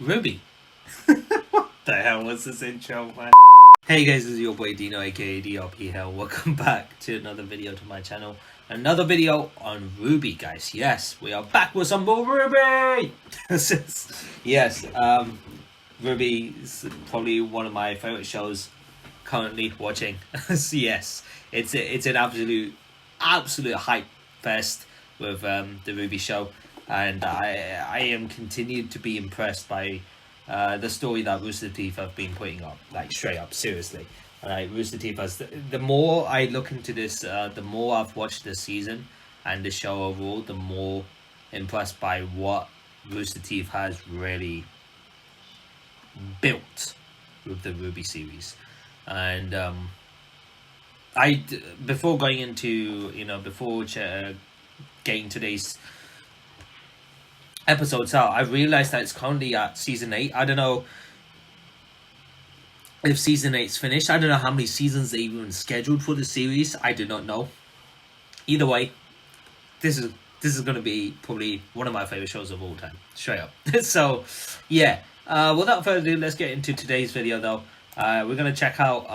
RWBY. What the hell was this intro, man? Hey guys, this is your boy Dino aka DRP Hell. Welcome back to another video to my channel. Another video on RWBY, guys. Yes, we are back with some more RWBY! Yes, RWBY is probably one of my favorite shows currently watching. Yes, it's an absolute hype fest with the RWBY show, and I am continued to be impressed by the story that Rooster Teeth have been putting up, like straight up, seriously. Like Rooster Teeth has, the more I look into this, the more I've watched this season and the show overall, the more impressed by what Rooster Teeth has really built with the RWBY series. And before going into, getting today's episodes out, I realized that it's currently at season 8. I don't know if season 8's finished. I don't know how many seasons they even scheduled for the series. I do not know. Either way, this is going to be probably one of my favorite shows of all time, straight up. So yeah, without further ado, let's get into today's video though. We're going to check out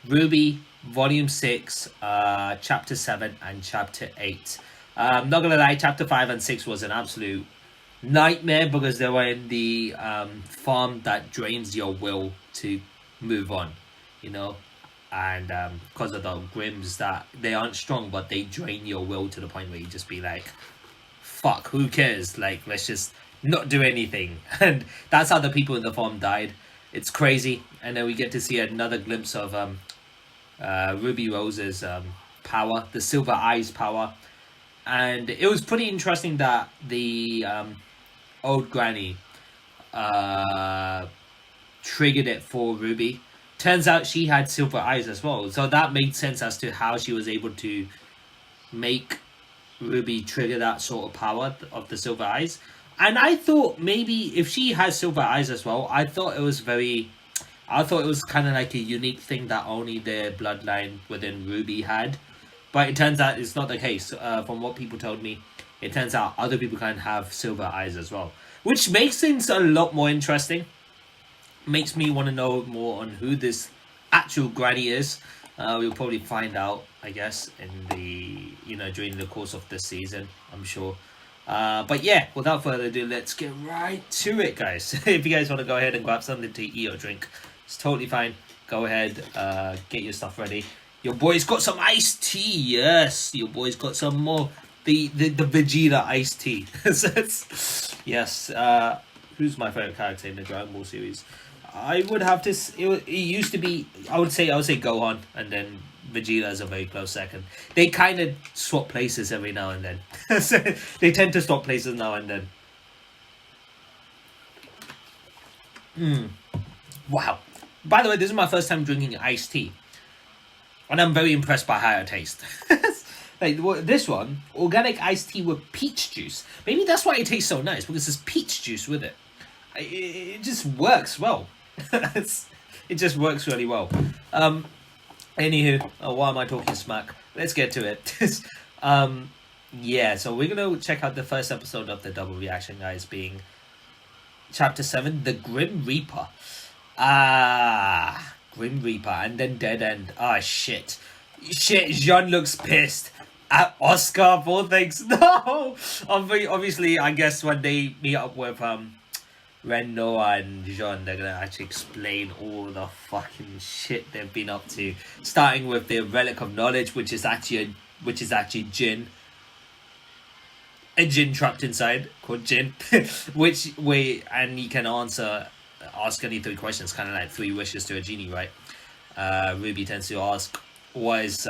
RWBY Volume 6, Chapter 7 and Chapter 8. I'm not gonna lie, Chapter 5 and 6 was an absolute nightmare because they were in the farm that drains your will to move on, and because of the Grims, that they aren't strong but they drain your will to the point where you just be like, fuck, who cares, like, let's just not do anything. And that's how the people in the farm died. It's crazy. And then we get to see another glimpse of Ruby Rose's power, the Silver Eyes power. And it was pretty interesting that the old granny triggered it for RWBY. Turns out she had silver eyes as well, so that made sense as to how she was able to make RWBY trigger that sort of power of the silver eyes. And I thought maybe if she has silver eyes as well, I thought it was kind of like a unique thing that only the bloodline within RWBY had. But it turns out it's not the case. From what people told me, it turns out other people can have silver eyes as well. Which makes things a lot more interesting. Makes me want to know more on who this actual granny is. We'll probably find out, I guess, in the during the course of this season, I'm sure. But yeah, without further ado, let's get right to it, guys. If you guys want to go ahead and grab something to eat or drink, it's totally fine. Go ahead, get your stuff ready. Your boy's got some iced tea. Yes, your boy's got some more. The Vegeta iced tea. Yes. Who's my favorite character in the Dragon Ball series? I would have to. It used to be. I would say Gohan, and then Vegeta is a very close second. They kind of swap places every now and then. So they tend to swap places now and then. Wow. By the way, this is my first time drinking iced tea. And I'm very impressed by how it tastes. Like this one, organic iced tea with peach juice. Maybe that's why it tastes so nice, because there's peach juice with it. It just works well. It just works really well. Anywho, why am I talking smack? Let's get to it. Yeah, so we're gonna check out the first episode of the double reaction, guys, being Chapter 7, The Grim Reaper. Grim Reaper, and then Dead End. Shit, Jean looks pissed at Oscar of all things. No! Obviously, I guess when they meet up with Ren, Noah, and Jean, they're gonna actually explain all the fucking shit they've been up to. Starting with the Relic of Knowledge, which is actually Jin. A Jin trapped inside, called Jin. And he can ask any 3 questions, kind of like 3 wishes to a genie, right? RWBY tends to ask, what is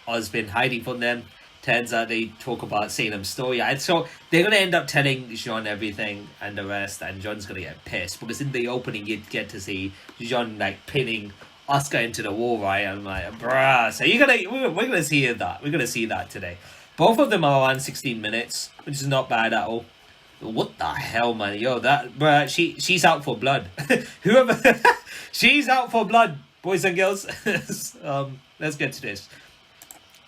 Oz been hiding from them? Turns out they talk about Salem's story, and so they're gonna end up telling Jean everything and the rest, and Jean's gonna get pissed because in the opening you get to see Jean like pinning Oscar into the wall, right? I'm like, bruh. So we're gonna see that. We're gonna see that today. Both of them are around 16 minutes, which is not bad at all. What the hell, man? Yo, that bruh, she's out for blood. Whoever, she's out for blood, boys and girls. Let's get to this.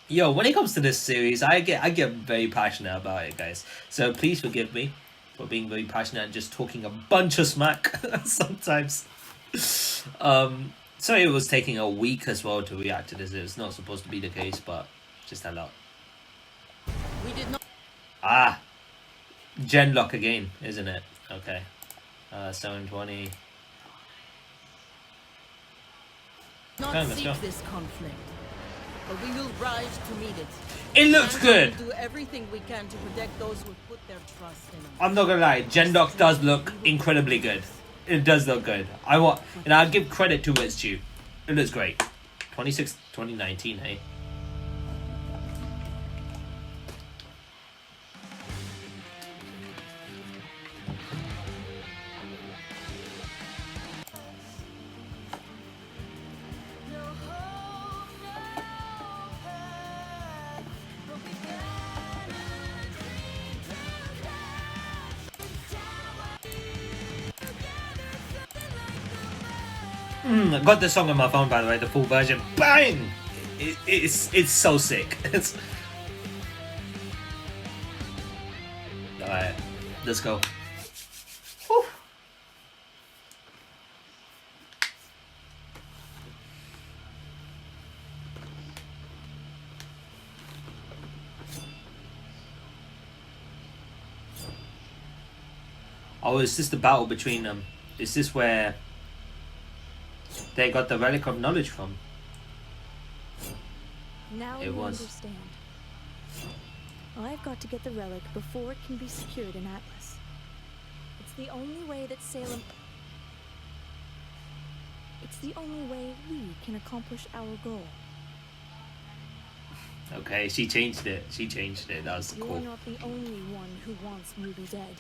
Yo, when it comes to this series, I get very passionate about it, guys. So please forgive me. for being very passionate and just talking a bunch of smack sometimes. So it was taking a week as well to react to this. It's not supposed to be the case, but just a lot. We did not. Ah, gen lock again, isn't it? Okay. 720. Not Okay, let's seek go. this conflict, but we will rise to meet it. It looks And good. we will do everything we can to protect those who put their trust in us. I'm not gonna lie, gen lock does look incredibly good. It does look good. And I'll give credit to its due. It looks great. 2019, hey. I got the song on my phone, by the way, the full version. Bang! It's so sick. Alright, let's go. Whew. Oh, is this the battle between them? Is this where they got the relic of knowledge from? Now It you was. understand. I've got to get the relic before it can be secured in Atlas. It's the only way that Salem... It's the only way we can accomplish our goal. Okay, she changed it. That was You're cool. not the only one who wants Ruby dead.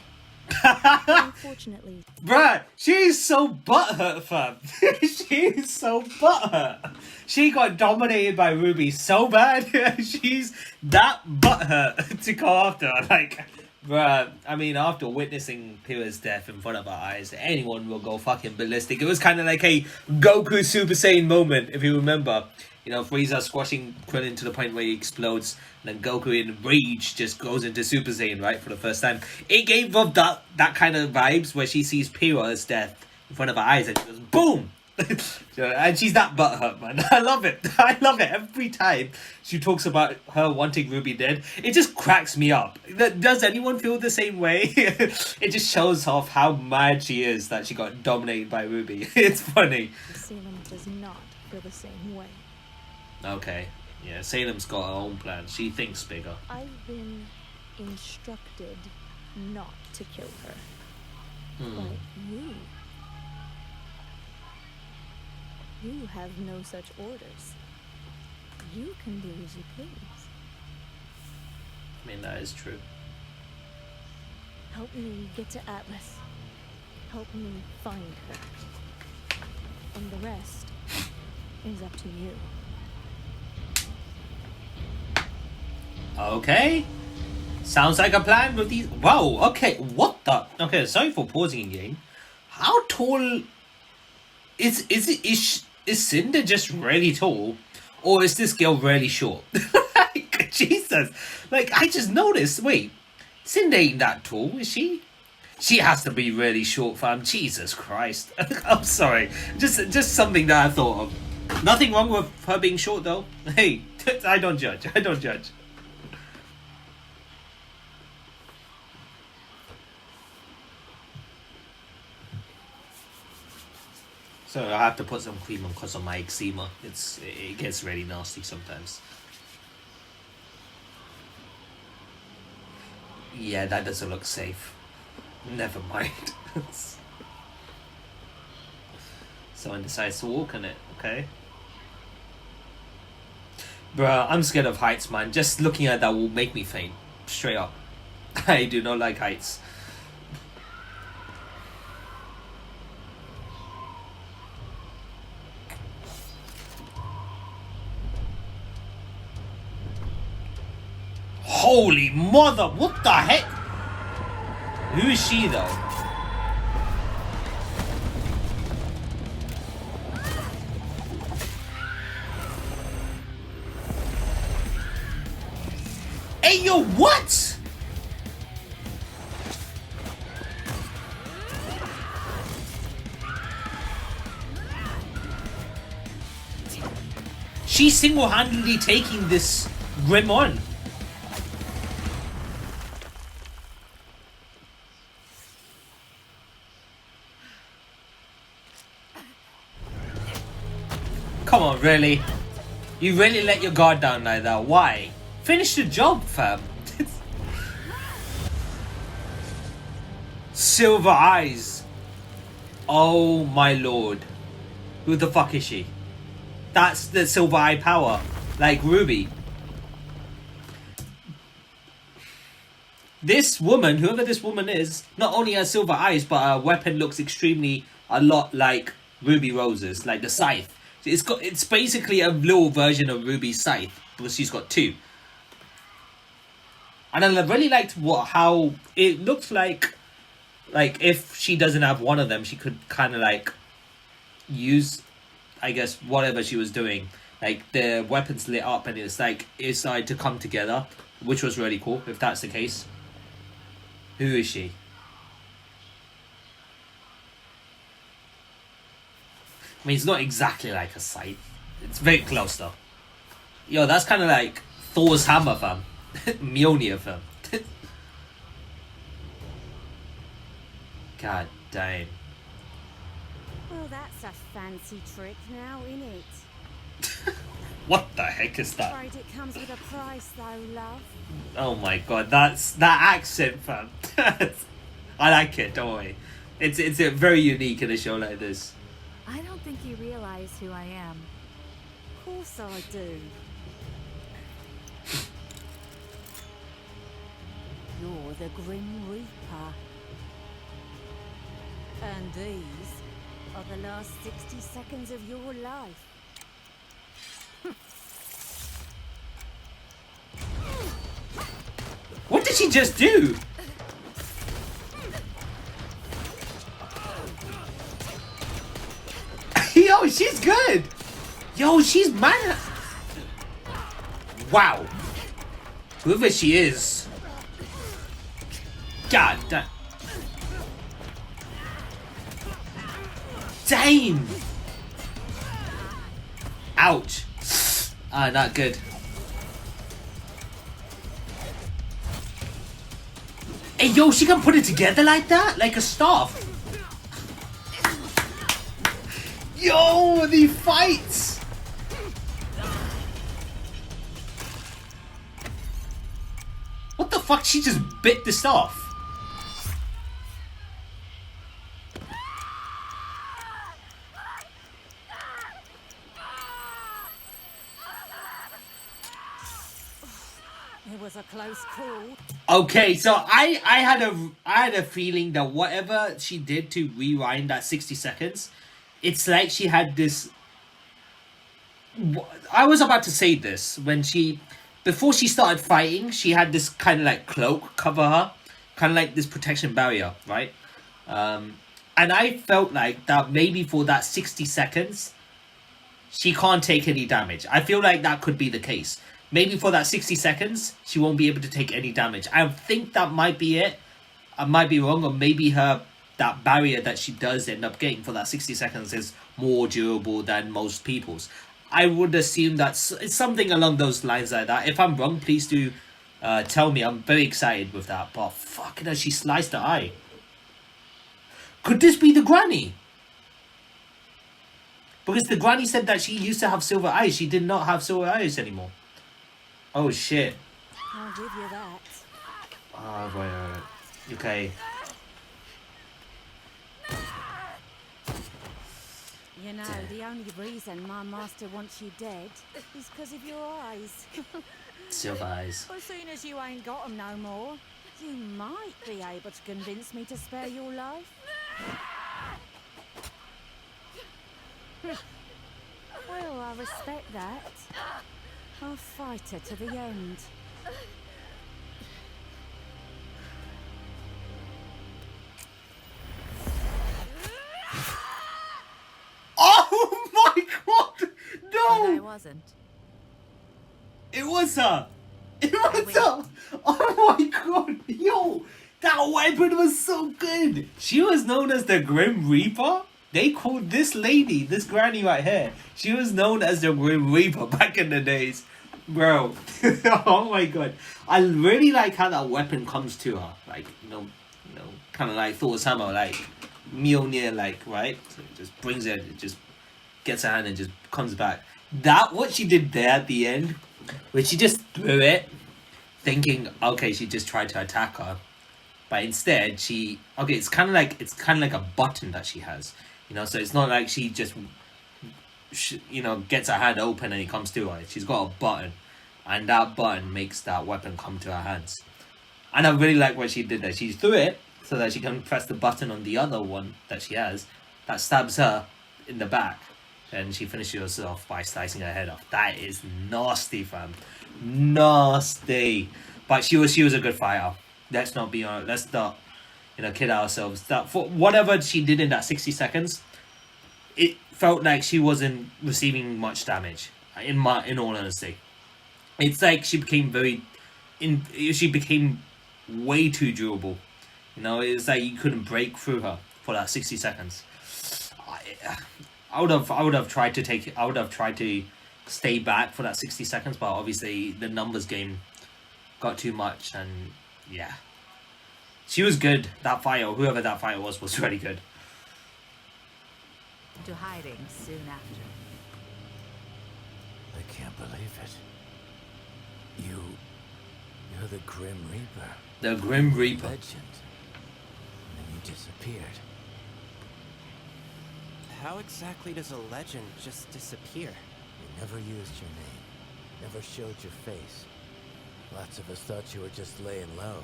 Unfortunately, Bruh, she's so butthurt, fam. She's so butthurt. She got dominated by Ruby so bad. She's that butthurt to go after her. Like, bruh, I mean, after witnessing Pyrrha's death in front of our eyes, anyone will go fucking ballistic. It was kind of like a Goku Super Saiyan moment, if you remember. You know, Frieza squashing Krillin to the point where he explodes, and then Goku in rage just goes into Super Saiyan, right, for the first time. It gave off that kind of vibes where she sees Pyrrha's death in front of her eyes and she goes, boom! And she's that butthurt, man. I love it. I love it. Every time she talks about her wanting Ruby dead, it just cracks me up. Does anyone feel the same way? It just shows off how mad she is that she got dominated by Ruby. It's funny. Salem does not feel the same way. Okay. Yeah, Salem's got her own plan. She thinks bigger. I've been instructed not to kill her. But you have no such orders. You can do as you please. I mean, that is true. Help me get to Atlas. Help me find her. And the rest is up to you. Okay. Sounds like a plan with these... Wow, okay. What the... Okay, sorry for pausing in game. How tall... Is Cinder just really tall? Or is this girl really short? Like, Jesus. Like, I just noticed. Wait. Cinder ain't that tall, is she? She has to be really short, fam. Jesus Christ. I'm sorry. Just something that I thought of. Nothing wrong with her being short, though. Hey, I don't judge. I don't judge. So I have to put some cream on because of my eczema. It gets really nasty sometimes. Yeah, that doesn't look safe. Never mind. Someone decides to walk on it, okay? Bruh, I'm scared of heights, man. Just looking at that will make me faint. Straight up. I do not like heights. Holy mother, what the heck? Who is she though? Hey yo, what? She's single-handedly taking this Grim on. Come on, really? You really let your guard down like that? Why? Finish the job, fam. Silver eyes. Oh my lord. Who the fuck is she? That's the silver eye power. Like Ruby. This woman, whoever this woman is, not only has silver eyes, but her weapon looks extremely a lot like Ruby Rose's, like the scythe. It's basically a little version of Ruby's scythe, but she's got two. And I really liked how it looked like if she doesn't have one of them, she could kind of like use, I guess, whatever she was doing. Like the weapons lit up and it's like it started to come together, which was really cool. If that's the case, who is she? I mean, it's not exactly like a scythe. It's very close though. Yo, that's kind of like Thor's hammer, fam. Mjolnir, fam. God damn. Well, that's a fancy trick now, innit? What the heck is that? Afraid it comes with a price, though, love. Oh my god, that accent, fam. I like it. Don't worry. It's very unique in a show like this. I don't think you realize who I am. Of course I do. You're the Grim Reaper. And these are the last 60 seconds of your life. What did she just do? Yo, she's good. Yo, she's mad. Wow. Whoever she is. God damn. Damn. Ouch. Ah, not good. Hey, yo, she can put it together like that? Like a staff. Yo, the fights! What the fuck? She just bit the staff. It was a close call. Okay, so I had a feeling that whatever she did to rewind that 60 seconds, it's like she had this. I was about to say this when before she started fighting, she had this kind of like cloak cover her, kind of like this protection barrier, right? And I felt like that maybe for that 60 seconds, she can't take any damage. I feel like that could be the case. Maybe for that 60 seconds, she won't be able to take any damage. I think that might be it. I might be wrong, or maybe that barrier that she does end up getting for that 60 seconds is more durable than most people's. I would assume that it's something along those lines like that. If I'm wrong, please do tell me. I'm very excited with that. But fucking hell, she sliced her eye. Could this be the granny? Because the granny said that she used to have silver eyes. She did not have silver eyes anymore. Oh shit. I'll give you that. Oh, right. Okay. You know, the only reason my master wants you dead is because of your eyes. Silver eyes. As soon as you ain't got 'em no more, you might be able to convince me to spare your life. Well, I respect that. I'll fight her to the end. Oh my god! But I No! wasn't. It was her! It was her! Oh my god! Yo! That weapon was so good! She was known as the Grim Reaper? They called this lady, this granny right here, she was known as the Grim Reaper back in the days. Bro. Oh my god. I really like how that weapon comes to her. Like, kind of like Thor's hammer, like Mjolnir, like, right? So it just brings it just gets her hand and just comes back. That, what she did there at the end, where she just threw it, thinking, okay, she just tried to attack her. But instead, it's kind of like a button that she has. So it's not like she just, gets her hand open and it comes to her. She's got a button, and that button makes that weapon come to her hands. And I really like what she did there. She threw it so that she can press the button on the other one that she has that stabs her in the back. And she finishes herself by slicing her head off. That is nasty, fam. Nasty. But she was a good fighter. Let's not kid ourselves. That for whatever she did in that 60 seconds, it felt like she wasn't receiving much damage. In all honesty, it's like she became way too durable. It's like you couldn't break through her for that 60 seconds. I would have tried to stay back for that 60 seconds, but obviously the numbers game got too much, and yeah. She was good. That fighter, whoever that fighter was really good. To hiding soon after. I can't believe it. You're the Grim Reaper. The Grim Reaper. Legend. And then you disappeared. How exactly does a legend just disappear? You never used your name. Never showed your face. Lots of us thought you were just laying low.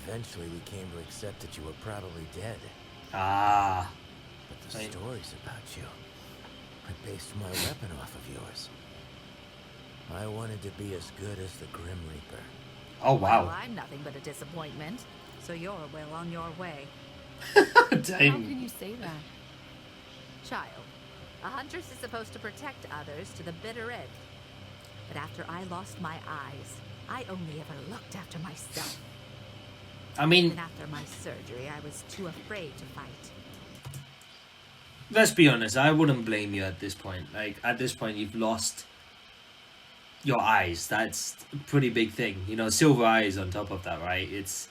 Eventually we came to accept that you were probably dead. Ah. But the stories about you, I based my weapon off of yours. I wanted to be as good as the Grim Reaper. Oh, wow. Well, I'm nothing but a disappointment, so you're well on your way. Dang. How can you say that? Child, a huntress is supposed to protect others to the bitter end. But after I lost my eyes, I only ever looked after myself. I mean, And after my surgery, I was too afraid to fight. let's be honest, I wouldn't blame you at this point. Like, at this point, you've lost your eyes. That's a pretty big thing. Silver eyes on top of that, right? It's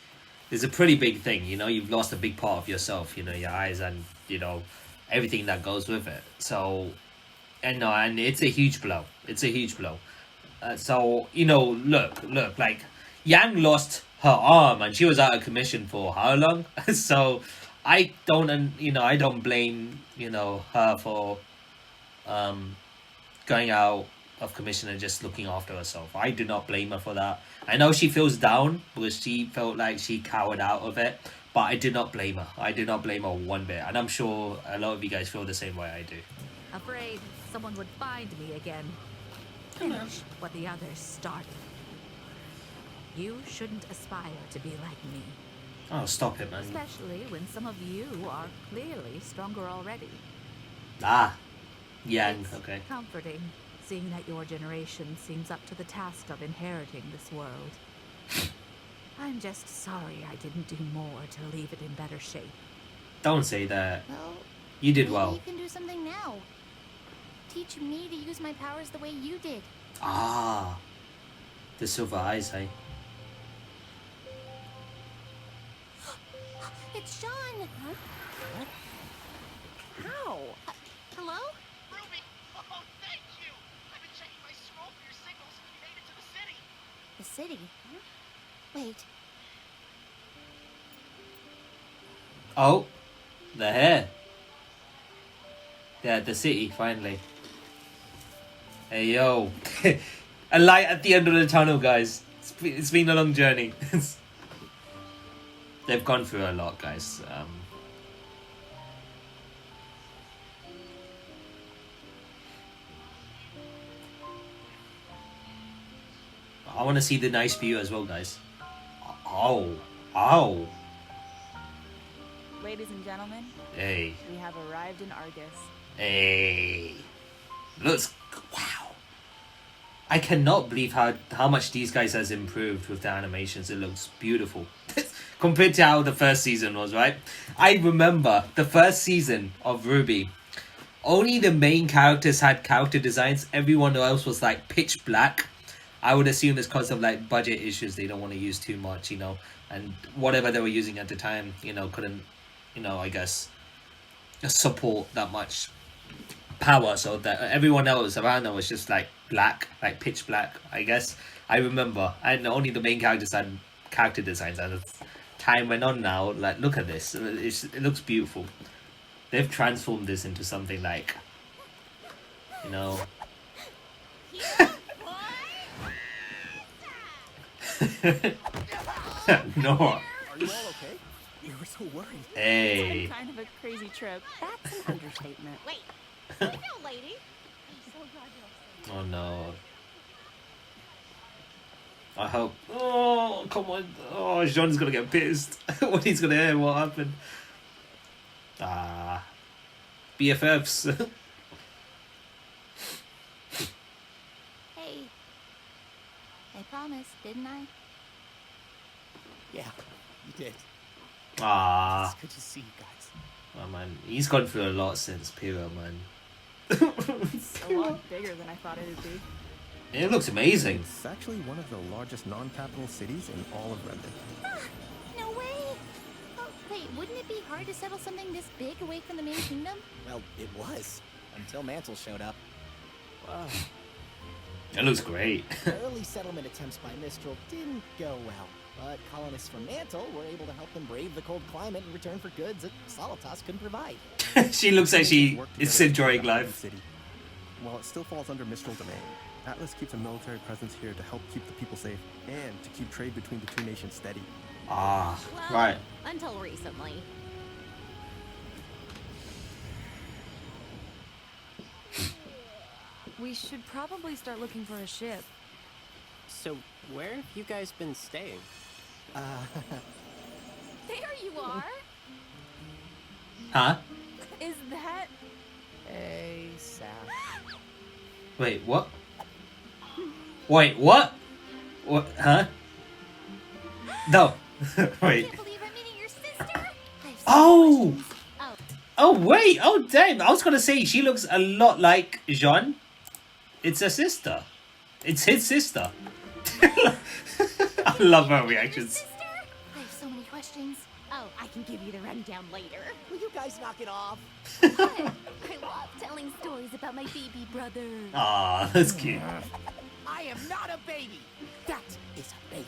a pretty big thing. You've lost a big part of yourself, your eyes and, everything that goes with it. So, and it's a huge blow. It's a huge blow. So, look, like, Yang lost her arm and she was out of commission for how long? So, I don't blame, her for going out of commission and just looking after herself. I do not blame her for that. I know she feels down because she felt like she cowered out of it, but I do not blame her. I do not blame her one bit, and I'm sure a lot of you guys feel the same way I do. Afraid someone would find me again. Finish what the others started. You shouldn't aspire to be like me. Oh, stop it, man. Especially when some of you are clearly stronger already. Ah, Yang, It's okay. comforting, seeing that your generation seems up to the task of inheriting this world. I'm just sorry I didn't do more to leave it in better shape. Don't say that. Well, You did maybe well. you can do something now. Teach me to use my powers the way you did. Ah, the silver eyes, eh? It's Sean! Huh? How? Hello? Ruby! Oh, thank you! I've been checking my scroll for your signals and you made it to the city! The city? Wait, Oh, they're here. They're at the city, finally. Hey, yo. A light at the end of the tunnel, guys. It's been a long journey. They've gone through a lot, guys. I want to see the nice view as well, guys. Oh. Oh. Ladies and gentlemen, Hey. we have arrived in Argus. Hey. Looks... Wow. I cannot believe how much these guys has improved with the animations. It looks beautiful. Compared to how the first season was, right? I remember the first season of RWBY Only the main characters had character designs. Everyone else was like pitch black. I would assume it's because of like budget issues. They don't want to use too much, and whatever they were using at the time, couldn't, I guess, support that much power. So that everyone else around them was just like black, like pitch black, I guess. I remember, and only the main characters had character designs. As time went on now, like, look at this. It looks beautiful. They've transformed this into something like, Nora. Are you all okay? We were so worried. Hey. It's been kind of a crazy trip. That's an understatement. Wait. I know, lady. I'm so glad you're Oh no. I hope. Oh, come on. Oh, Jean's gonna get pissed when he's gonna hear what happened. Ah. BFFs. Hey. I promised, didn't I? Yeah, you did. Ah. It's good to see you guys. Oh man, he's gone through a lot since Pyrrha, man. It's a lot bigger than I thought it would be. It looks amazing. It's actually one of the largest non-capital cities in all of RWBY. Ah, no way. Oh, wait, wouldn't it be hard to settle something this big away from the main kingdom? Well, it was. Until Mantle showed up. Wow. It looks great. Early settlement attempts by Mistral didn't go well, but colonists from Mantle were able to help them brave the cold climate in return for goods that Solitas couldn't provide. She looks like she is enjoying life. City. While it still falls under Mistral domain, Atlas keeps a military presence here to help keep the people safe and to keep trade between the two nations steady. Ah, Well, right. until recently. We should probably start looking for a ship. So, where have you guys been staying? There you are. Huh? Is that... Hey, Saf. Wait, what? Wait, what? What? Huh? No. Wait. Can't believe I'm meeting your sister. I have so Oh! many questions. Oh, Oh, wait. Oh, damn. I was gonna say she looks a lot like Jean. It's her sister. It's his sister. I love her reactions. sister? I have so many questions. Oh, I can give you the rundown later. Will you guys knock it off? What? I love telling stories about my baby brother. Aw, that's cute. I am not a baby. That is a baby.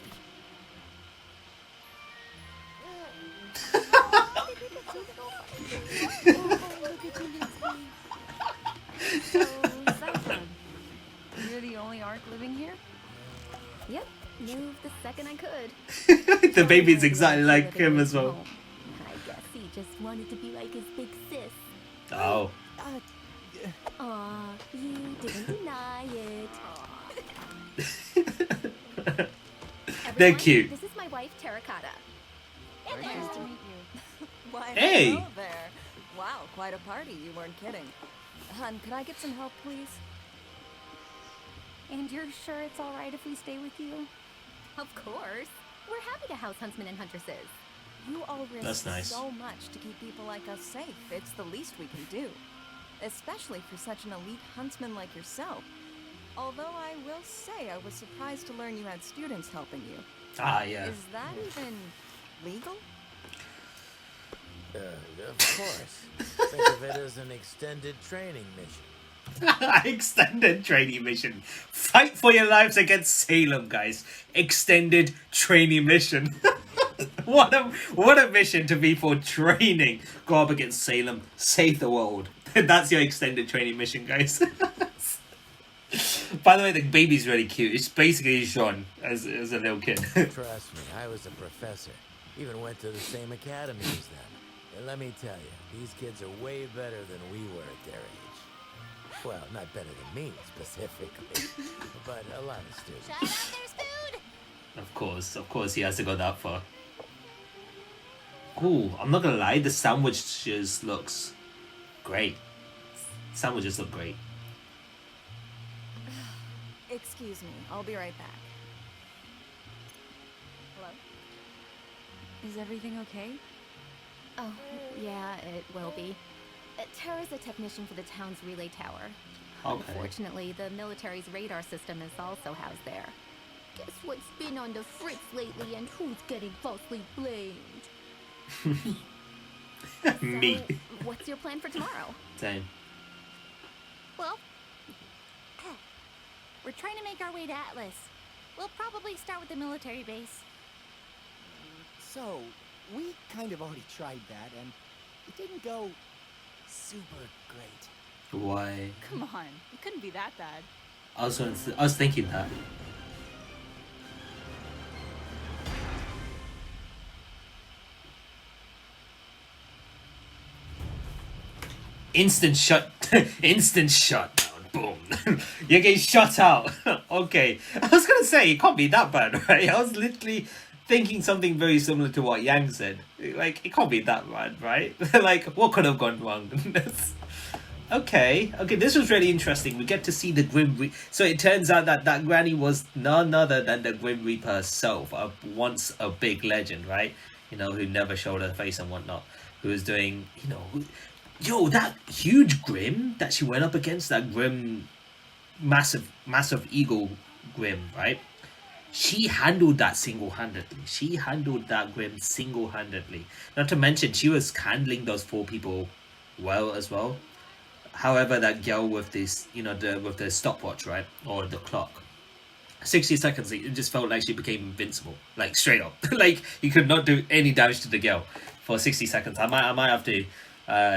You're the only Ark living here? Yep, moved the second I could. The baby's exactly like him as well. I guess he just wanted to be like his big sis. Oh. Aw, you didn't deny it. They're Everyone, cute. This is my wife, Terracotta. Nice to meet you. Why, Hey. hello there. Wow, quite a party. You weren't kidding. Hun, can I get some help, please? And you're sure it's all right if we stay with you? Of course. We're happy to house huntsmen and huntresses. You all risk That's nice. so much to keep people like us safe. It's the least we can do. Especially for such an elite huntsman like yourself. Although I will say I was surprised to learn you had students helping you. Ah, yeah. Is that even legal? Of course. Think of it as an extended training mission. Extended training mission. Fight for your lives against Salem, guys. Extended training mission. What a mission to be for training. Go up against Salem. Save the world. That's your extended training mission, guys. By the way, the baby's really cute. It's basically Jean as a little kid. Trust me, I was a professor. Even went to the same academy as them. And let me tell you, these kids are way better than we were at their age. Well, not better than me, specifically. But a lot of students. Shut up, there's food! Of course, he has to go that far. Ooh, I'm not gonna lie, the sandwiches looks great. Sandwiches look great. Excuse me, I'll be right back. Hello? Is everything okay? Oh, yeah, it will be. Tara's a technician for the town's relay tower. Okay. Unfortunately, the military's radar system is also housed there. Guess what's been on the fritz lately and who's getting falsely blamed? Me. So, what's your plan for tomorrow? Same. Well, we're trying to make our way to Atlas. We'll probably start with the military base. So, we kind of already tried that, and it didn't go super great. Why? Come on, it couldn't be that bad. I was thinking that. Instant shutdown. Boom. You're getting shut out. Okay. I was gonna say it can't be that bad, right? I was literally thinking something very similar to what Yang said. Like, it can't be that bad, right? Like, what could have gone wrong? Okay, this was really interesting. We get to see the Grim So it turns out that Granny was none other than the Grim Reaper herself, once a big legend, right? You know, who never showed her face and whatnot. Who was doing, you know... Yo, that huge Grim that she went up against, that Grim... Massive eagle Grim, right? She handled that single-handedly. She handled that Grim single-handedly. Not to mention, she was handling those 4 people well as well. However, that girl with this, you know, with the stopwatch, right, or the clock, 60 seconds, it just felt like she became invincible, like straight up, like you could not do any damage to the girl for 60 seconds. I might have to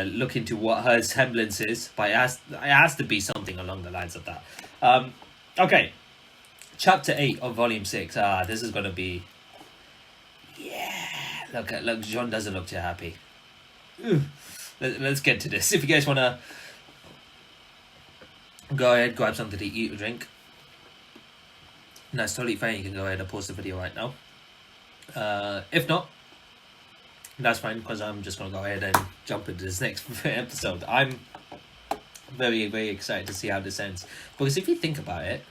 look into what her semblance is, but it has to be something along the lines of that. Okay, chapter 8 of volume 6. This is gonna be, yeah. Look, John doesn't look too happy. Let's get to this. If you guys wanna go ahead, grab something to eat or drink. No, it's totally fine. You can go ahead and pause the video right now. If not, that's fine, because I'm just going to go ahead and jump into this next episode. I'm very, very excited to see how this ends. Because if you think about it,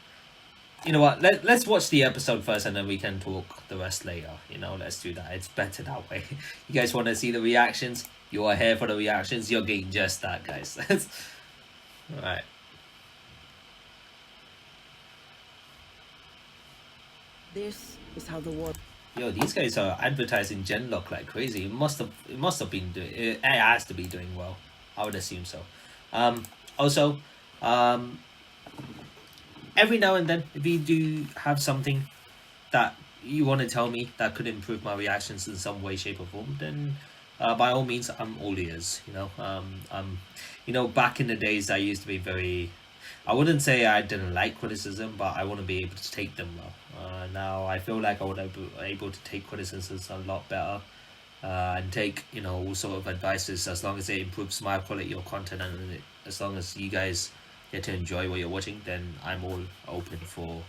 you know what, let's watch the episode first and then we can talk the rest later. You know, let's do that. It's better that way. You guys want to see the reactions? You are here for the reactions. You're getting just that, guys. Alright. This is how the war... Yo, these guys are advertising Genlock like crazy. It must have been doing... It has to be doing well. I would assume so. Also, every now and then, if you do have something that you want to tell me that could improve my reactions in some way, shape, or form, then by all means, I'm all ears. You know, back in the days, I used to be very... I wouldn't say I didn't like criticism, but I want to be able to take them well. Now I feel like I would be able to take criticisms a lot better, and take, you know, all sort of advices, as long as it improves my quality of content, and as long as you guys get to enjoy what you're watching, then I'm all open for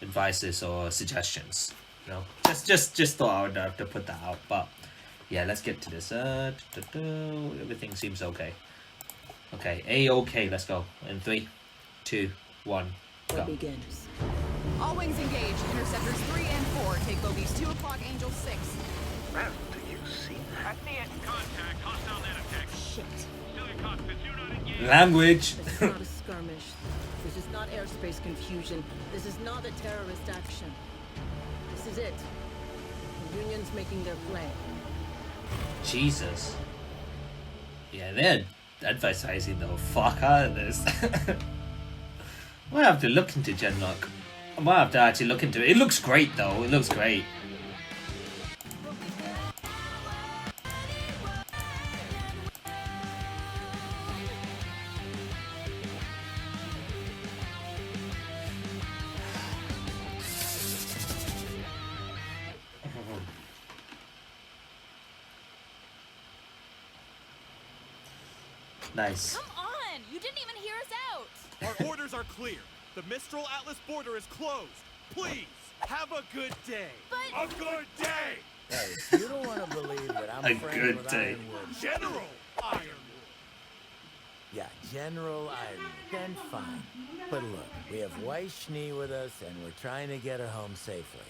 advices or suggestions. You know, just thought I would have to put that out. But yeah, let's get to this. Everything seems okay. Okay, A-OK, let's go. In 3, 2, 1, go. begins. All wings engaged. Interceptors 3 and 4. Take bogeys 2 o'clock, Angel 6. Well, do you see that? Contact, hostile net attack. Shit. Still in cockpit, do not engage. Language. This is not a skirmish. This is not airspace confusion. This is not a terrorist action. This is it. The Union's making their play. Jesus. Yeah, they're advertising the fuck out of this. I might have to look into Genlock. I might have to actually look into it. It looks great though. It looks great. Nice. Come on! You didn't even hear us out! Our orders are clear. The Mistral Atlas border is closed. Please, have a good day. But... A good day! Hey, you don't want to believe that I'm A friends good with day. Ironwood. General Ironwood. Yeah, General Ironwood. Then fine. But look, we have Weiss-Schnee with us, and we're trying to get her home safely.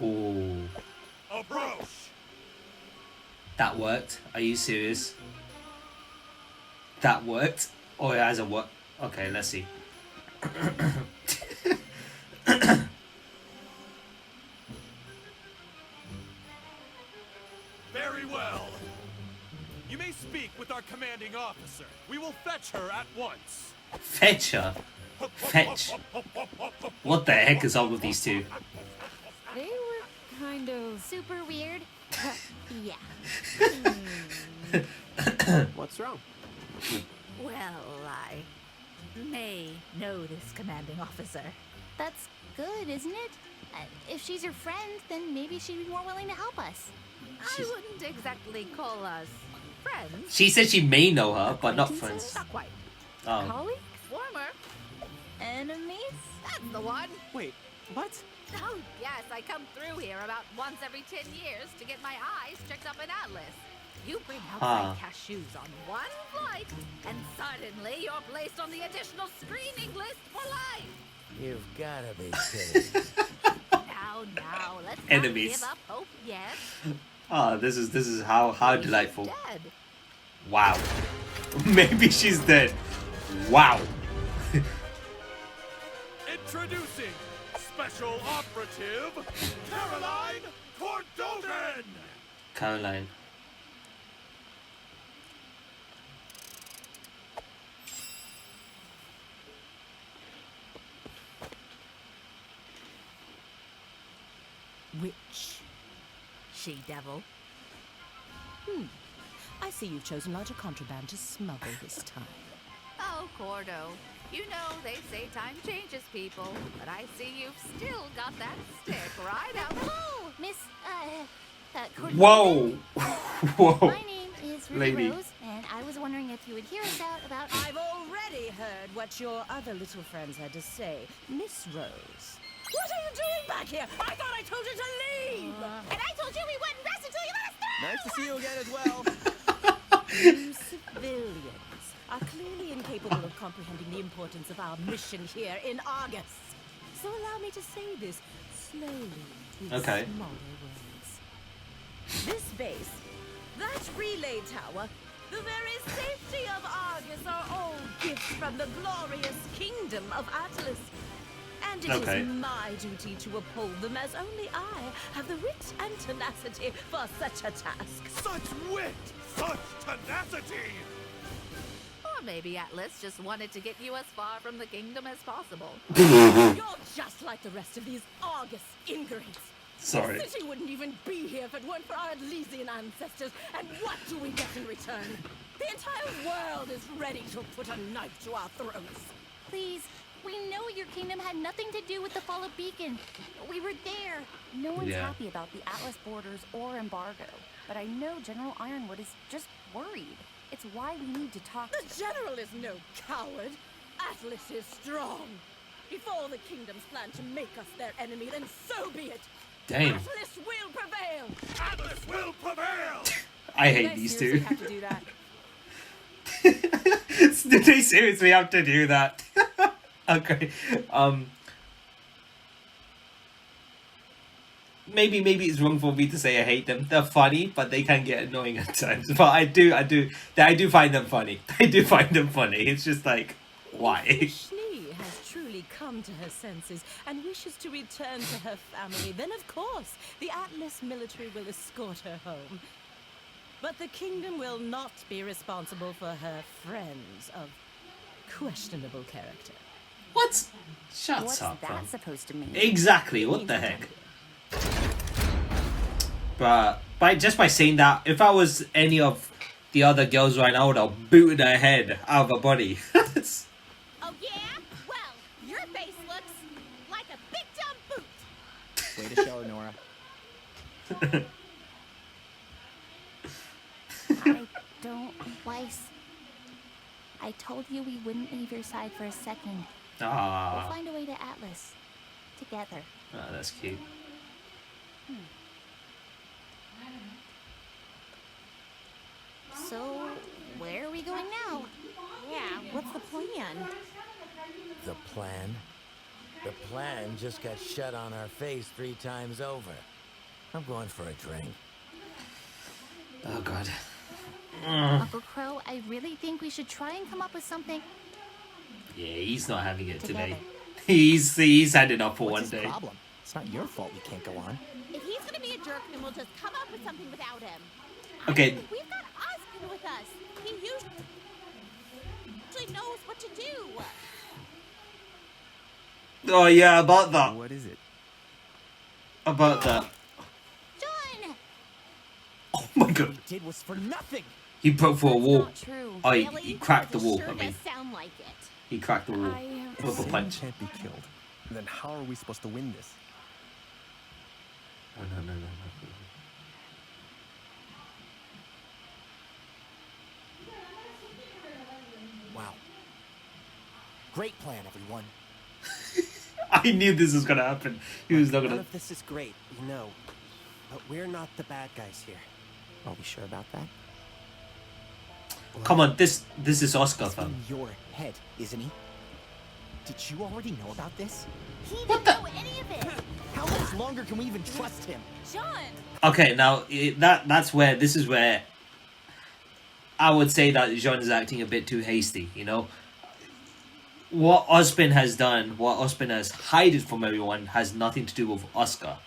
Ooh. Approach! That worked. Are you serious? That worked? Or it hasn't worked? Okay, let's see. Very well. You may speak with our commanding officer. We will fetch her at once. Fetch her? Fetch? What the heck is up with these two? They were kind of Super weird. Yeah. What's wrong? Well, I may know this commanding officer. That's good, isn't it? If she's your friend, then maybe she'd be more willing to help us. I wouldn't exactly call us friends. She said she may know her, but not friends. Not quite. Oh. colleagues? Former. Enemies? That's the one. Wait, what? Oh, yes, I come through here about once every 10 years to get my eyes checked up in Atlas. You bring outside cashews on one flight, and suddenly you're placed on the additional screening list for life. You've gotta be kidding. Now, let's Enemies. not give up hope yet. Oh, this is how delightful. Dead. Wow. Maybe she's dead. Wow. Introducing Special Operative Caroline Cordovan! Caroline. Witch. She-devil. I see you've chosen larger contraband to smuggle this time. Oh, Cordo. You know they say time changes people, but I see you've still got that stick right out. Hello, Miss, Cordova. Whoa. Whoa. My name is Ruby Lady. Rose, and I was wondering if you would hear us out about... I've already heard what your other little friends had to say, Miss Rose. What are you doing back here? I thought I told you to leave! And I told you we wouldn't rest until you let us through! Nice to see you again as well. You civilians are clearly incapable of comprehending the importance of our mission here in Argus. So allow me to say this slowly, with Okay. smaller words. This base, that relay tower, the very safety of Argus are all gifts from the glorious kingdom of Atlas. And it Okay. is my duty to uphold them, as only I have the wit and tenacity for such a task. Such wit! Such tenacity! Or maybe Atlas just wanted to get you as far from the kingdom as possible. You're just like the rest of these Argus ingrates. Sorry. The city wouldn't even be here if it weren't for our Elysian ancestors. And what do we get in return? The entire world is ready to put a knife to our throats. Please, we know your kingdom had nothing to do with the fall of Beacon. We were there. No one's Yeah. happy about the Atlas borders or embargo, but I know General Ironwood is just worried. It's why we need to talk to The General is no coward. Atlas is strong. If all the kingdoms plan to make us their enemy, then so be it. Damn. Atlas will prevail. Atlas will prevail! I Do hate they these seriously two. have to do that? Did they seriously have to do that? Okay. Maybe it's wrong for me to say I hate them. They're funny, but they can get annoying at times. But I do find them funny. I do find them funny. It's just like, why? Schnee has truly come to her senses and wishes to return to her family, then of course the Atlas military will escort her home. But the kingdom will not be responsible for her friends of questionable character. What? Shut What's up, that man. supposed to mean? Exactly. What the heck? But just by saying that, if I was any of the other girls right now, I would have booted her head out of her body. Oh, yeah? Well, your face looks like a big dumb boot. Way to show her, Nora. I don't, Weiss. I told you we wouldn't leave your side for a second. We'll Ah, find a way to Atlas. Together. that's cute. So, where are we going now? Yeah, what's the plan? The plan? The plan just got shut on our face 3 times over. I'm going for a drink. Oh god. Uncle Crow, I really think we should try and come up with something. Yeah, he's not having it today. Together. He's had enough for What's one his day. problem? It's not your fault we can't go on. If he's gonna be a jerk, then we'll just come up with something without him. Okay. I mean, we've got Oscar with us. He usually knows what to do. Oh yeah, about that. What is it? About that. John! Oh my god. What he did was for nothing. He broke through a wall. Not true. Oh, Really? he cracked the wall. Sure I mean, does sound like it. he cracked the wall If with a Satan punch. can't be killed, then how are we supposed to win this? Oh, no. Wow. Great plan, everyone. I knew this was gonna happen. He was not None gonna. of this is great, we know. But we're not the bad guys here. Are we sure about that? Come on, this is Oscar, He's fam. in your head, isn't he? Did you already know about this? He didn't know any of it. How much longer can we even trust him? John! Okay, now this is where I would say that Jean is acting a bit too hasty. You know, what Ozpin has done, what Ozpin has hidden from everyone, has nothing to do with Oscar.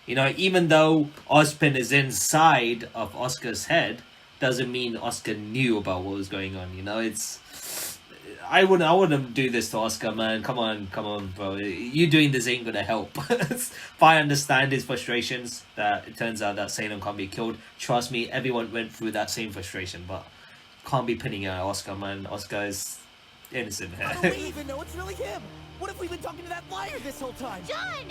You know, even though Ozpin is inside of Oscar's head, doesn't mean Oscar knew about what was going on. You know, I wouldn't do this to Oscar, man. Come on, bro. You doing this ain't gonna help. If I understand his frustrations, that it turns out that Salem can't be killed. Trust me, everyone went through that same frustration, but can't be pinning it on Oscar, man. Oscar is innocent How here. do we even know it's really him? What if we've been talking to that liar this whole time? John!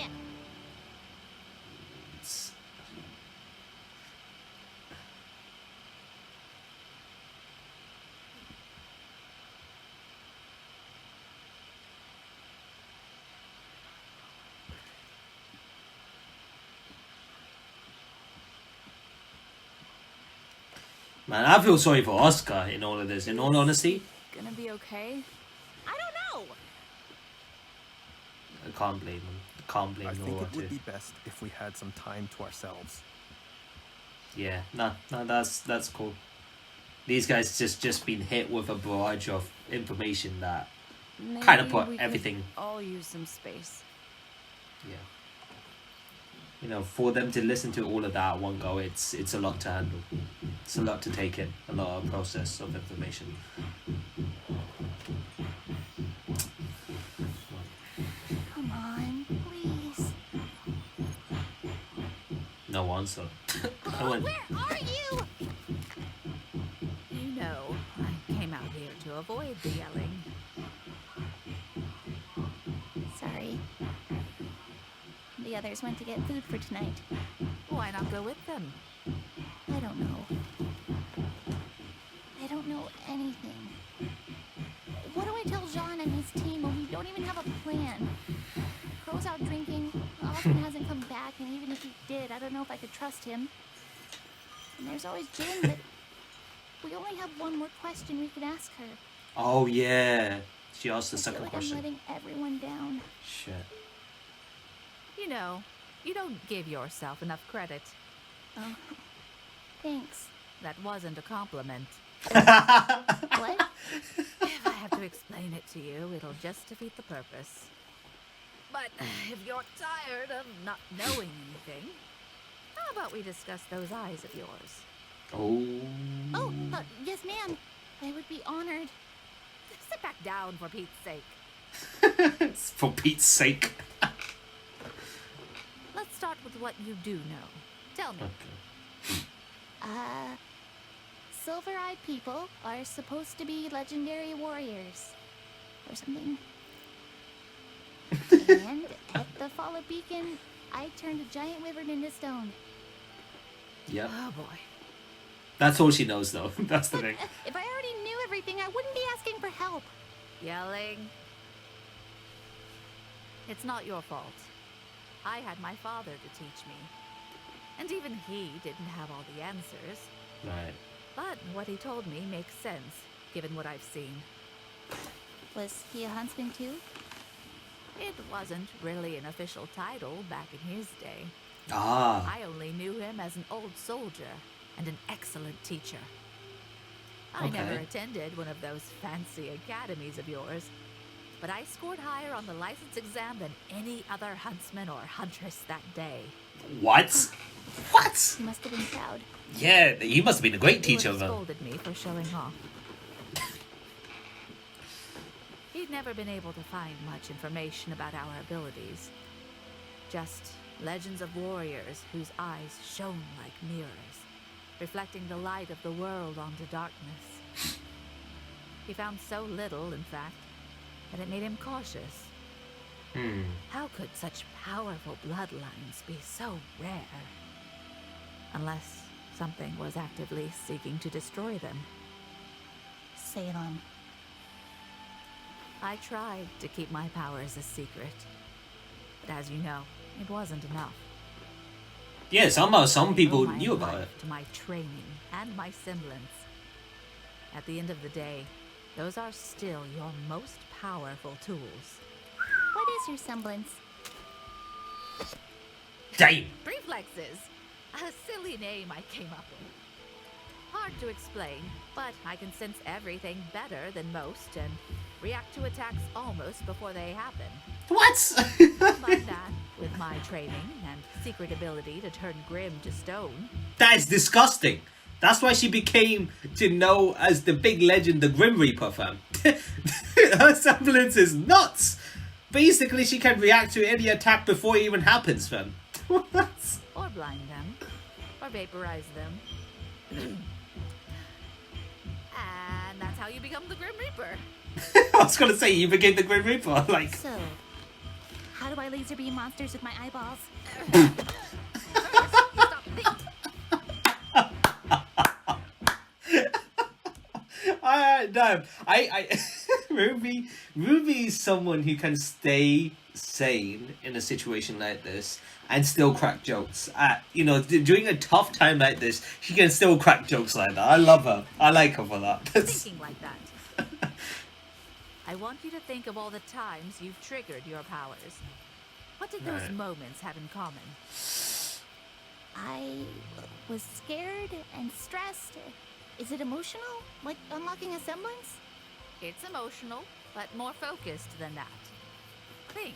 Man, I feel sorry for Oscar in all of this. In all honesty, Gonna be okay? I don't know. I can't blame him. I can't blame I no think one it would too. be best if we had some time to ourselves. Yeah, no, that's cool. These guys just been hit with a barrage of information that kind of Maybe put we could everything. all use some space. Yeah. You know, for them to listen to all of that at one go, it's a lot to handle. It's a lot to take in, a lot of process of information. Come on, please. No answer. I went, Where are you? You know, I came out here to avoid the yelling. Sorry. The others went to get food for tonight. Why not go with them? I don't know. I don't know anything. What do I tell Jean and his team when we don't even have a plan? Crow's out drinking, Austin hasn't come back, and even if he did, I don't know if I could trust him. And there's always Jin, but we only have one more question we could ask her. oh yeah. She asked the I feel second like question. I'm letting everyone down. Shit. You know, you don't give yourself enough credit. Oh, thanks. That wasn't a compliment. What? If I have to explain it to you, it'll just defeat the purpose. But if you're tired of not knowing anything, how about we discuss those eyes of yours? Oh. Oh, yes, ma'am. I would be honored. Sit back down, for Pete's sake. For Pete's sake. Let's start with what you do know. Tell me. Silver-eyed people are supposed to be legendary warriors. Or something. And at the Fall of Beacon, I turned a giant wyvern into stone. Yep. Oh boy. That's all she knows, though. That's the thing. If I already knew everything, I wouldn't be asking for help. Yelling. It's not your fault. I had my father to teach me. And even he didn't have all the answers. Right. But what he told me makes sense, given what I've seen. Was he a huntsman too? It wasn't really an official title back in his day. Ah. I only knew him as an old soldier. and an excellent teacher. I never attended one of those fancy academies of yours, but I scored higher on the license exam than any other huntsman or huntress that day. What? What? You must have been proud. Yeah, you must have been a great He teacher would have though. scolded me for showing off. He'd never been able to find much information about our abilities. Just legends of warriors whose eyes shone like mirrors, reflecting the light of the world onto darkness. He found so little, in fact, that it made him cautious. How could such powerful bloodlines be so rare? Unless something was actively seeking to destroy them. Say it on. I tried to keep my powers a secret, but as you know, it wasn't enough. Yeah, somehow some people I owe my knew about life it. to my training and my semblance. At the end of the day, those are still your most powerful tools. What is your semblance? Damn. Reflexes. A silly name I came up with. Hard to explain, but I can sense everything better than most and react to attacks almost before they happen. What? Combine that with my training and secret ability to turn Grim to stone. That is disgusting. That's why she became to know as the big legend, the Grim Reaper, fam. Her semblance is nuts. Basically, she can react to any attack before it even happens, fam. What? Or blind them. Or vaporize them. And that's how you become the Grim Reaper. I was gonna say, you became the Grim Reaper, like... So, how do I laser beam monsters with my eyeballs? No, Ruby is someone who can stay sane in a situation like this and still crack jokes. During a tough time like this, she can still crack jokes like that. I love her. I like her for that. Thinking like that. I want you to think of all the times you've triggered your powers. What did those moments have in common? I was scared and stressed. Is it emotional? Like unlocking a semblance? It's emotional, but more focused than that. Think.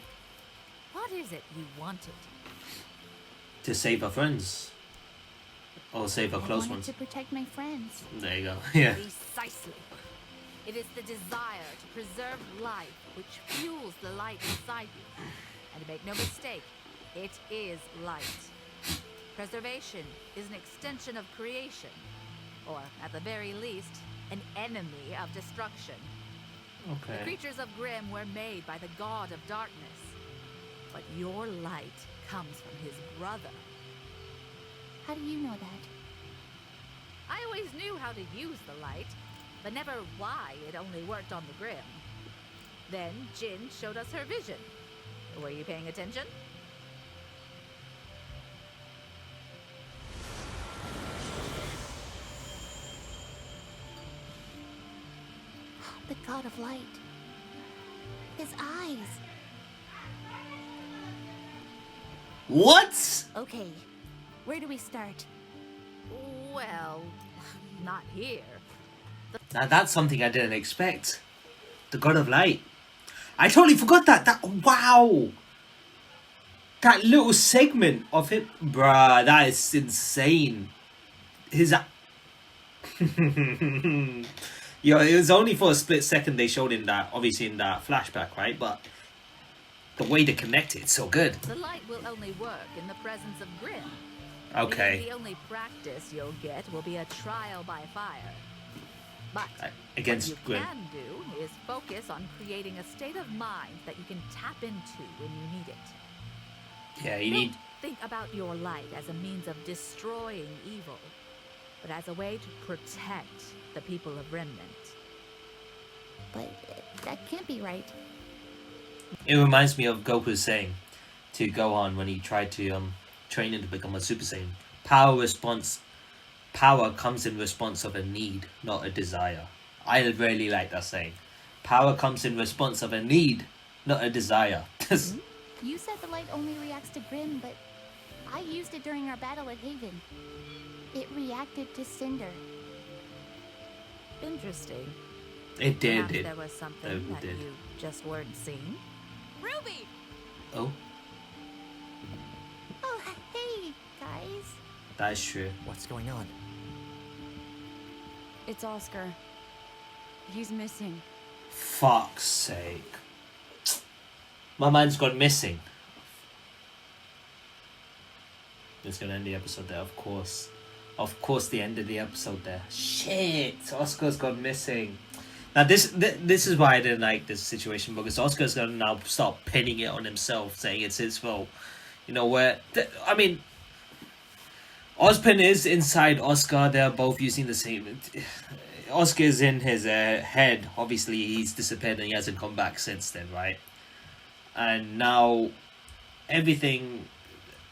What is it you wanted? To save her friends. Or save her close I wanted ones. to protect my friends. There you go. Yeah. Precisely. It is the desire to preserve life which fuels the light inside you. And make no mistake, it is light. Preservation is an extension of creation, or at the very least, an enemy of destruction. Okay. The creatures of Grimm were made by the god of darkness, but your light comes from his brother. How do you know that? I always knew how to use the light, but never why it only worked on the Grimm. Then Jin showed us her vision. Were you paying attention? The god of light. His eyes. What? Okay, where do we start? Well, not here. Now that's something I didn't expect. The God of Light. I totally forgot that. Wow. That little segment of him. Bruh, that is insane. Yo, it was only for a split second they showed in that, obviously in that flashback, right? But the way they connect it's so good. The light will only work in the presence of Grimm. Okay. Meaning the only practice you'll get will be a trial by fire. But against what you Grimm. can do is focus on creating a state of mind that you can tap into when you need it. Yeah, you Don't need... think about your light as a means of destroying evil, but as a way to protect the people of Remnant. But that can't be right. It reminds me of Goku saying to Gohan when he tried to train him to become a Super Saiyan. Power comes in response of a need, not a desire. I really like that saying. Power comes in response of a need, not a desire. You said the light only reacts to Grimm, but I used it during our battle at Haven. It reacted to Cinder. Interesting. It did. Perhaps It there was something that did. you just weren't seeing. Ruby! Oh, Oh, hey, guys. that's true. What's going on? It's Oscar. He's missing. Fuck's sake. My man's gone missing. It's gonna end the episode there, of course. Of course, the end of the episode there. Shit, Oscar's gone missing. Now this is why I didn't like this situation, because Oscar's gonna now start pinning it on himself, saying it's his fault. You know where? I mean, Ozpin is inside Oscar. They're both using the same. Oscar is in his head. Obviously, he's disappeared and he hasn't come back since then, right? And now everything.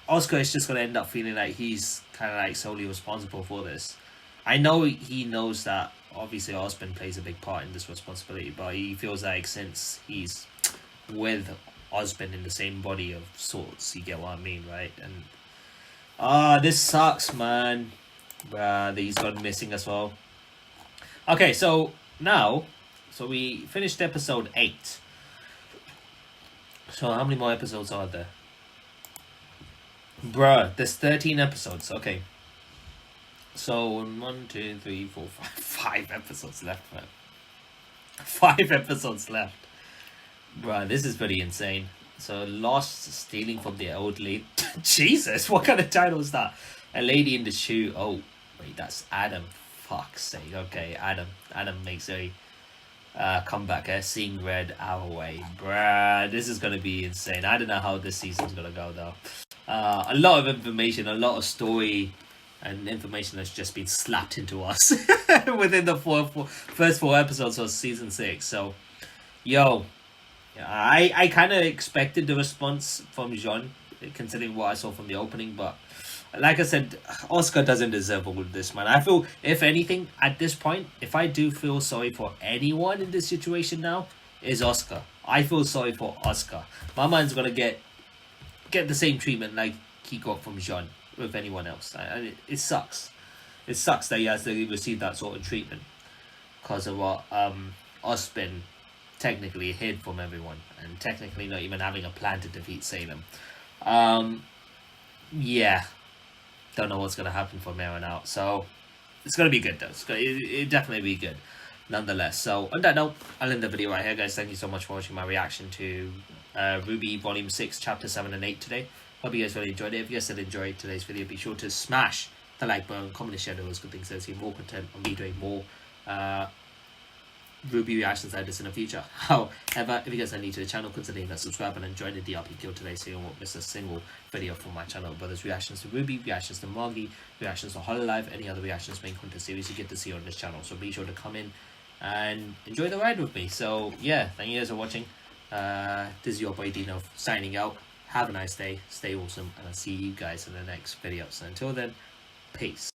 Oscar is just gonna end up feeling like he's kind of like solely responsible for this. I know he knows that obviously Osborn plays a big part in this responsibility, but he feels like since he's with Osborn in the same body of sorts, you get what I mean, right? And this sucks, man. That he's gone missing as well. Okay, so now, we finished episode 8. So how many more episodes are there? Bruh, there's 13 episodes. Okay. So 1, 2, 3, 4, 5 episodes left, man. 5 episodes left. Bruh, this is pretty insane. So Lost, stealing from the elderly. Jesus, what kind of title is that? A lady in the shoe. Oh, wait, that's Adam. Fuck's sake. Okay, Adam. Adam makes a comeback here. Seeing red our way. Bruh, this is gonna be insane. I don't know how this season's gonna go though. A lot of information, a lot of story and information that's just been slapped into us within the first 4 episodes of season 6. So, yo, I kind of expected the response from Jean, considering what I saw from the opening, but like I said, Oscar doesn't deserve all of this, man. I feel, if anything, at this point, if I do feel sorry for anyone in this situation now, is Oscar. I feel sorry for Oscar. My man's gonna get the same treatment like he got from Jean with anyone else, and it sucks. It sucks that he has to receive that sort of treatment because of what Osborn technically hid from everyone, and technically not even having a plan to defeat Salem. Yeah, don't know what's gonna happen from here on out. So it's gonna be good though. It definitely be good, nonetheless. So on that note, I'll end the video right here, guys. Thank you so much for watching my reaction to RWBY Volume 6, Chapter 7 and 8 today. Hope you guys really enjoyed it. If you guys did enjoy today's video, be sure to smash the like button, comment and share those good things to see more content on me doing more RWBY reactions like this in the future. However, if you guys are new to the channel, consider that subscribing and join the DRP Guild today so you won't miss a single video from my channel. Whether it's reactions to RWBY, reactions to Magi, reactions to Hololive, any other reactions main content series you get to see on this channel. So be sure to come in and enjoy the ride with me. So yeah, thank you guys for watching. This is your boy Dino signing out. Have a nice day, stay awesome, and I'll see you guys in the next video. So until then, peace.